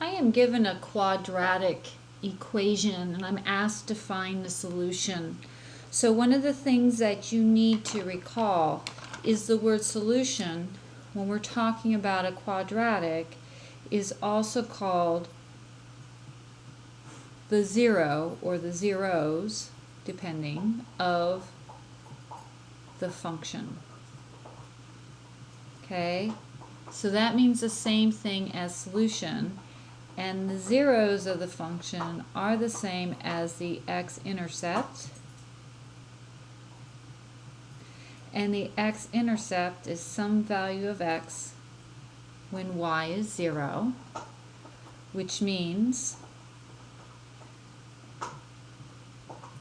I am given a quadratic equation and I'm asked to find the solution. So one of the things that you need to recall is the word solution when we're talking about a quadratic is also called the zero or the zeros, depending, of the function. Okay, so that means the same thing as solution, and the zeros of the function are the same as the x-intercept, and the x-intercept is some value of x when y is 0, which means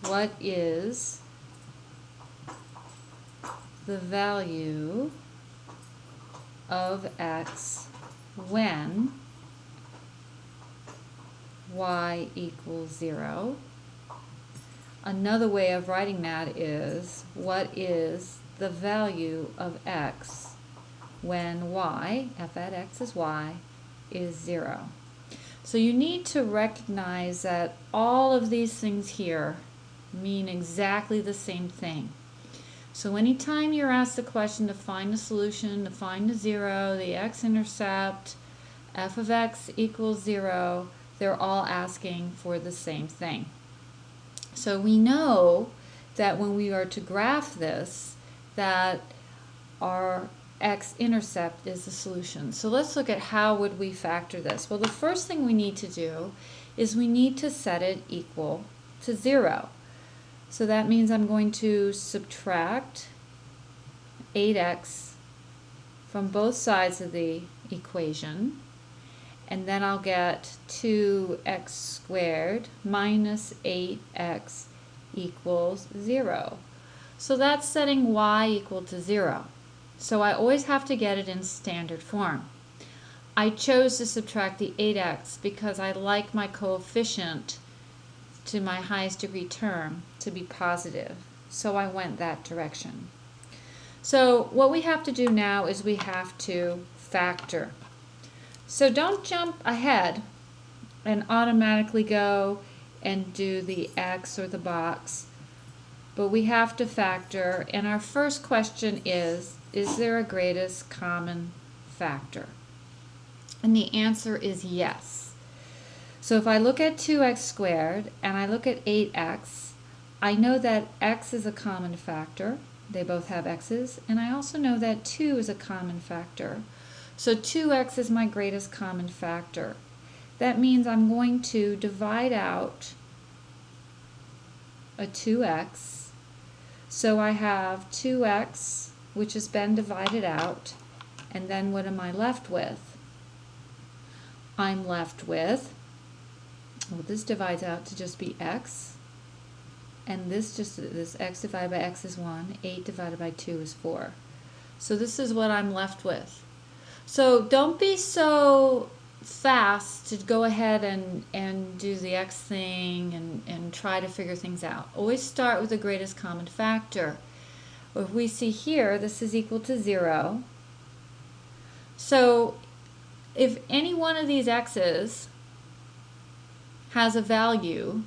what is the value of x when y equals 0. Another way of writing that is what is the value of x when y, f at x is y, is 0. So you need to recognize that all of these things here mean exactly the same thing. So anytime you're asked the question to find the solution, to find the zero, the x-intercept, f of x equals 0, they're all asking for the same thing. So we know that when we are to graph this, that our x-intercept is the solution. So let's look at how would we factor this. Well, the first thing we need to do is we need to set it equal to 0. So that means I'm going to subtract 8x from both sides of the equation, and then I'll get 2x squared minus 8x equals 0. So that's setting y equal to 0. So I always have to get it in standard form. I chose to subtract the 8x because I like my coefficient to my highest degree term to be positive. So I went that direction. So what we have to do now is we have to factor. So don't jump ahead and automatically go and do the X or the box, but we have to factor, and our first question is there a greatest common factor? And the answer is yes. So if I look at 2x squared and I look at 8x, I know that x is a common factor. They both have x's, and I also know that 2 is a common factor. So 2x is my greatest common factor. That means I'm going to divide out a 2x. So I have 2x, which has been divided out, and then what am I left with? I'm left with, well, this divides out to just be x, and this x divided by x is 1, 8 divided by 2 is 4. So this is what I'm left with. So don't be so fast to go ahead and do the x thing and try to figure things out. Always start with the greatest common factor. If we see here, this is equal to 0. So if any one of these x's has a value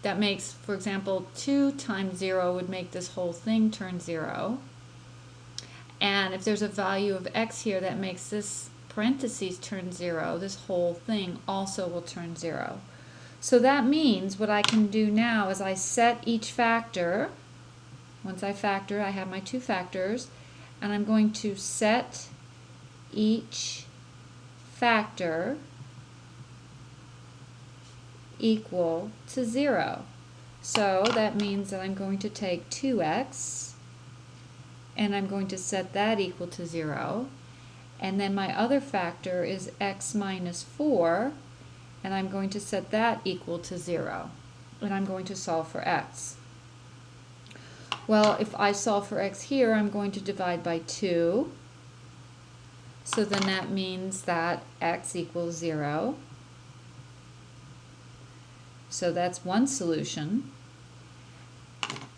that makes, for example, 2 times 0 would make this whole thing turn 0. And if there's a value of x here that makes this parentheses turn 0, this whole thing also will turn 0. So that means what I can do now is I set each factor. Once I factor, I have my two factors, and I'm going to set each factor equal to 0. So that means that I'm going to take 2x and I'm going to set that equal to 0, and then my other factor is x minus 4, and I'm going to set that equal to 0, and I'm going to solve for x. Well, if I solve for x here, I'm going to divide by 2, so then that means that x equals 0. So that's one solution.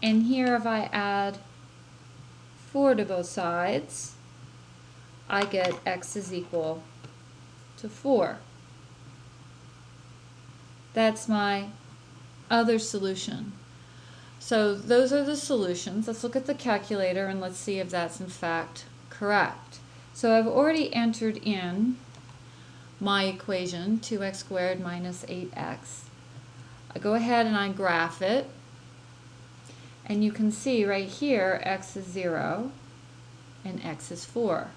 And here if I add 4 to both sides, I get x is equal to 4. That's my other solution. So those are the solutions. Let's look at the calculator and let's see if that's in fact correct. So I've already entered in my equation, 2x squared minus 8x. I go ahead and I graph it, and you can see right here x is 0 and x is 4.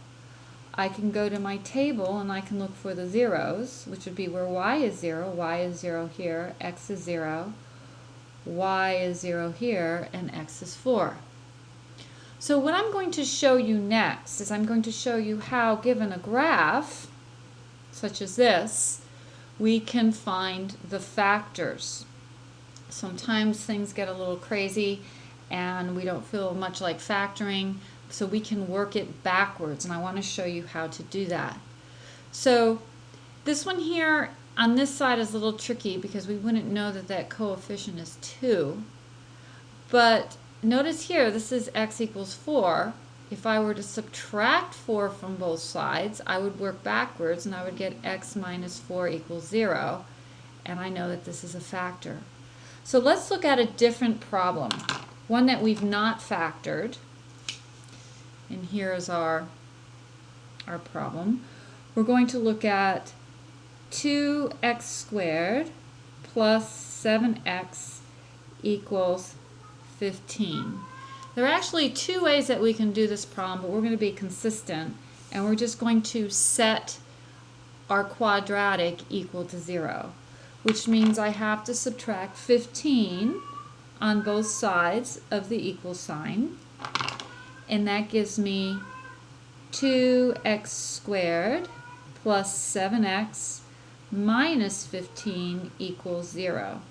I can go to my table and I can look for the zeros, which would be where y is 0 here, x is 0, y is 0 here, and x is 4. So what I'm going to show you next is I'm going to show you how, given a graph such as this, we can find the factors. Sometimes things get a little crazy and we don't feel much like factoring, so we can work it backwards, and I want to show you how to do that. So this one here on this side is a little tricky because we wouldn't know that that coefficient is 2. But notice here, this is x equals 4. If I were to subtract 4 from both sides, I would work backwards and I would get x minus 4 equals 0. And I know that this is a factor. So let's look at a different problem, one that we've not factored. And here is our problem. We're going to look at 2x squared plus 7x equals 15. There are actually two ways that we can do this problem, but we're going to be consistent, and we're just going to set our quadratic equal to 0, which means I have to subtract 15 on both sides of the equal sign, and that gives me 2x squared plus 7x minus 15 equals 0.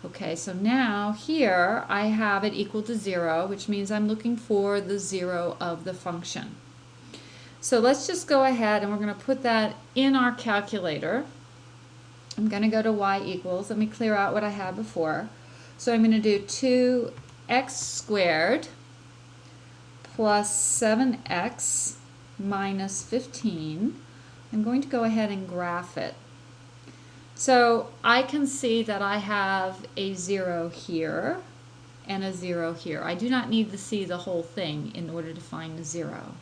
Okay, so now here I have it equal to 0, which means I'm looking for the 0 of the function. So let's just go ahead and we're going to put that in our calculator. I'm going to go to y equals. Let me clear out what I had before. So I'm going to do 2x squared plus 7x minus 15. I'm going to go ahead and graph it. So I can see that I have a 0 here and a 0 here. I do not need to see the whole thing in order to find the 0.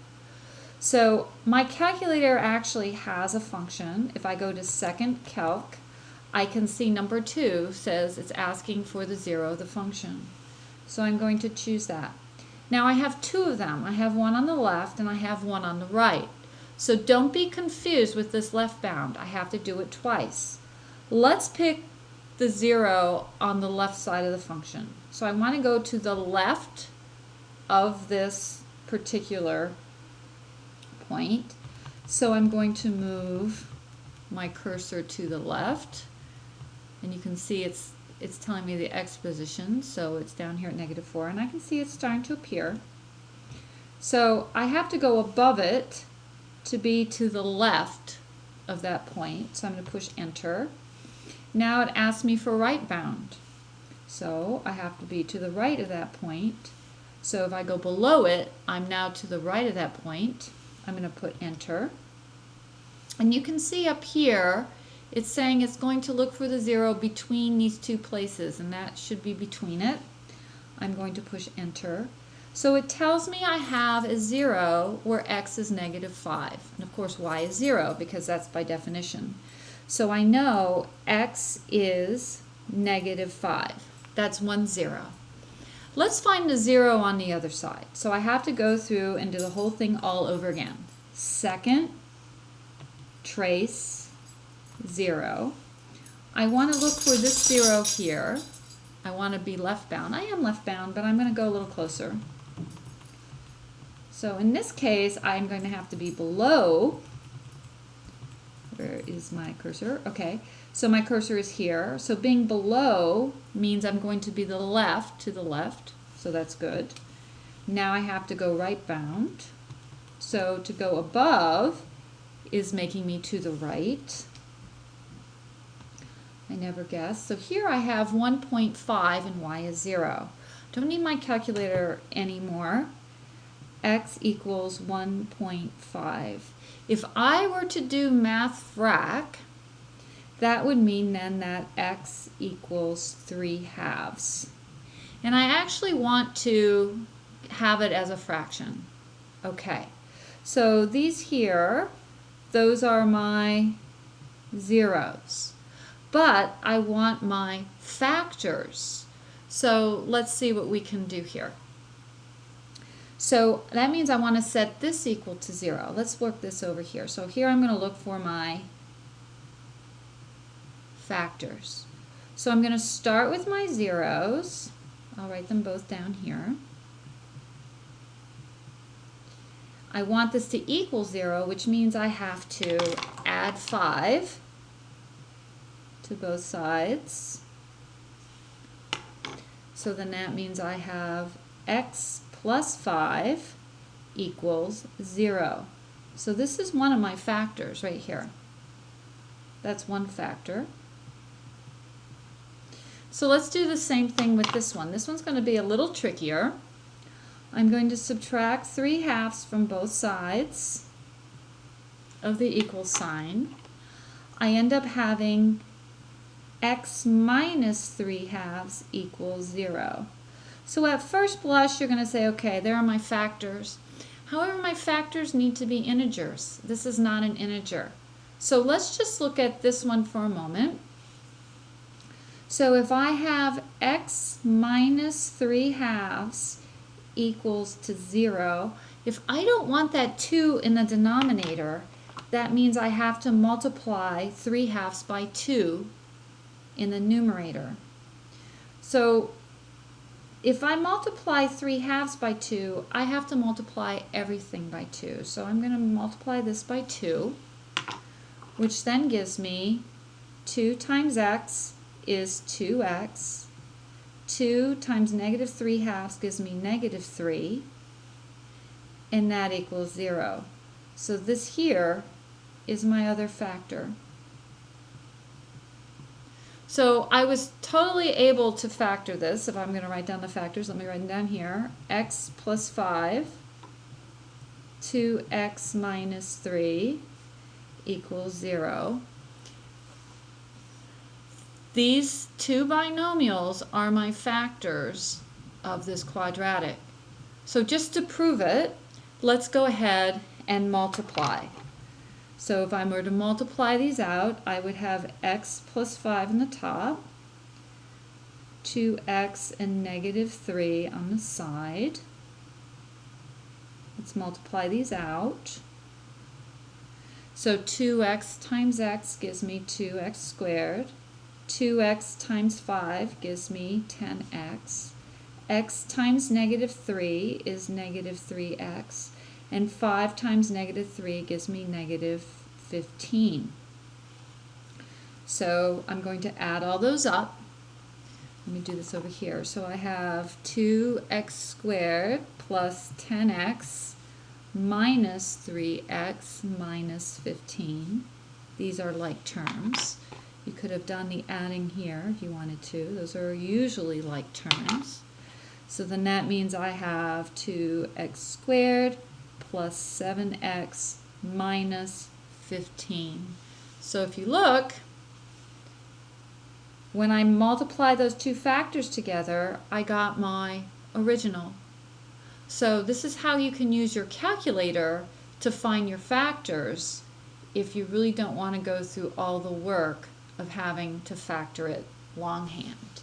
So my calculator actually has a function. If I go to second calc, I can see number 2 says it's asking for the 0 of the function. So I'm going to choose that. Now I have two of them. I have one on the left and I have one on the right. So don't be confused with this left bound. I have to do it twice. Let's pick the 0 on the left side of the function. So I want to go to the left of this particular point. So I'm going to move my cursor to the left, and you can see it's telling me the x position, so it's down here at -4, and I can see it's starting to appear. So I have to go above it to be to the left of that point, so I'm going to push enter. Now it asks me for right bound, so I have to be to the right of that point. So if I go below it, I'm now to the right of that point. I'm going to put enter, and you can see up here it's saying it's going to look for the 0 between these two places, and that should be between it. I'm going to push enter. So it tells me I have a 0 where x is -5, and of course y is 0 because that's by definition. So I know x is -5. That's 1 0. Let's find the 0 on the other side. So I have to go through and do the whole thing all over again. Second, trace, 0. I want to look for this 0 here. I want to be left bound. I am left bound, but I'm going to go a little closer. So in this case, I'm going to have to be below. Where is my cursor? Okay, so my cursor is here. So being below means I'm going to be the left to the left, so that's good. Now I have to go right bound. So to go above is making me to the right. I never guessed. So here I have 1.5 and y is 0. Don't need my calculator anymore. X equals 1.5. If I were to do math frac, that would mean then that x equals 3/2. And I actually want to have it as a fraction. Okay, so these here, those are my zeros. But I want my factors. So let's see what we can do here. So that means I want to set this equal to 0. Let's work this over here. So here I'm going to look for my factors. So I'm going to start with my zeros. I'll write them both down here. I want this to equal 0, which means I have to add 5 to both sides. So then that means I have x plus 5 equals 0. So this is one of my factors right here. That's one factor. So let's do the same thing with this one. This one's going to be a little trickier. I'm going to subtract 3/2 from both sides of the equal sign. I end up having x minus 3/2 equals 0. So at first blush, you're going to say, okay, there are my factors. However, my factors need to be integers. This is not an integer. So let's just look at this one for a moment. So if I have x minus 3/2 equals to 0, if I don't want that 2 in the denominator, that means I have to multiply 3/2 by 2 in the numerator. So if I multiply 3/2 by 2, I have to multiply everything by 2. So I'm going to multiply this by 2, which then gives me 2 times x is 2x. 2 times negative 3/2 gives me negative 3, and that equals 0. So this here is my other factor. So I was totally able to factor this. If I'm going to write down the factors, let me write them down here. X plus 5, 2x minus 3 equals 0. These two binomials are my factors of this quadratic. So just to prove it, let's go ahead and multiply. So if I were to multiply these out, I would have x plus 5 on the top, 2x and negative 3 on the side. Let's multiply these out. So 2x times x gives me 2x squared. 2x times 5 gives me 10x. X times negative 3 is negative 3x. And 5 times negative 3 gives me negative 15. So I'm going to add all those up. Let me do this over here. So I have 2x squared plus 10x minus 3x minus 15. These are like terms. You could have done the adding here if you wanted to. Those are usually like terms. So then that means I have 2x squared plus 7x minus 15. So if you look, when I multiply those two factors together, I got my original. So this is how you can use your calculator to find your factors if you really don't want to go through all the work of having to factor it longhand.